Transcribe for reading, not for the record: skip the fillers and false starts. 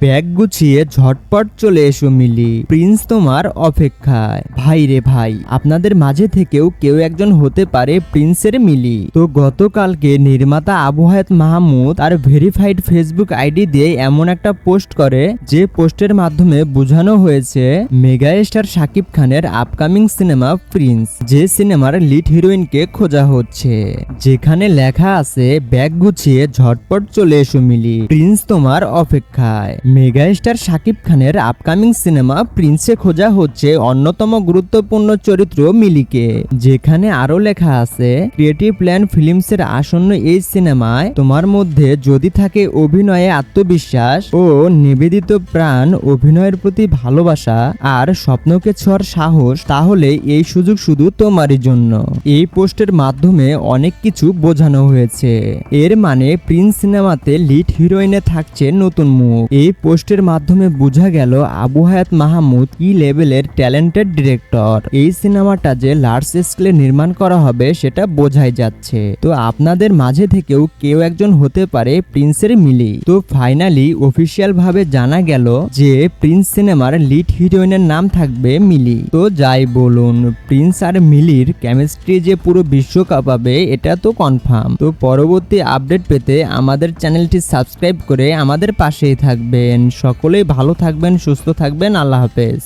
Bag গুছিয়ে ঝটপট চলে এসো মিলি, প্রিন্স তোমার অপেক্ষায়। ভাই রে ভাই, আপনাদের মাঝে থেকেও কেউ একজন হতে পারে প্রিন্সের মিলি। তো গতকালকে নির্মাতা আবু হায়াত মাহমুদ আর ভেরিফাইড ফেসবুক আইডি দিয়ে এমন একটা পোস্ট করে, যে পোস্টের মাধ্যমে বোঝানো হয়েছে মেগা স্টার শাকিব খানের আপকামিং সিনেমা প্রিন্স, যে সিনেমার লিড হিরোইনকে খোঁজা হচ্ছে, যেখানে লেখা আছে ব্যাগ গুছিয়ে ঝটপট চলে এসো মিলি, প্রিন্স তোমার অপেক্ষায়। মেগা স্টার শাকিব খানের আপকামিং সিনেমা প্রিন্সে খোঁজা হচ্ছে অন্যতম গুরুত্বপূর্ণ চরিত্র মিলিকে, যেখানে আরো লেখা আছে ক্রিয়েটিভ প্ল্যান ফিল্মসের আসন্ন এই সিনেমায় তোমার মধ্যে যদি থাকে অভিনয়ে আত্মবিশ্বাস ও নিবেদিত প্রাণ, অভিনয়ের প্রতি ভালোবাসা আর স্বপ্নকে ছোঁয়ার সাহস, তাহলে এই সুযোগ শুধু তোমারই জন্য। এই পোস্টের মাধ্যমে অনেক কিছু বোঝানো হয়েছে। এর মানে প্রিন্স সিনেমাতে লিড হিরোইনে থাকছে নতুন মুখ। এই পোস্টের মাধ্যমে বোঝা গেল আবু হায়াত মাহমুদ কি লেভেলের ট্যালেন্টেড ডিরেক্টর। এই সিনেমাটা যে লার্জ স্কেলে নির্মাণ করা হবে সেটা বোঝাই যাচ্ছে। তো আপনাদের মাঝে থেকেও কেউ একজন হতে পারে প্রিন্সের মিলি। তো ফাইনালি অফিসিয়াল ভাবে জানা গেল যে প্রিন্স সিনেমার লিড হিরোইনের নাম থাকবে মিলি। তো যাই বলুন, প্রিন্স আর মিলির কেমিস্ট্রি যে পুরো বিশ্ব কাঁপাবে এটা তো কনফার্ম। তো পরবর্তী আপডেট পেতে আমাদের চ্যানেলটি সাবস্ক্রাইব করে আমাদের পাশেই থাকবেন। সকলেই ভালো থাকবেন, সুস্থ থাকবেন। আল্লাহ হাফেজ।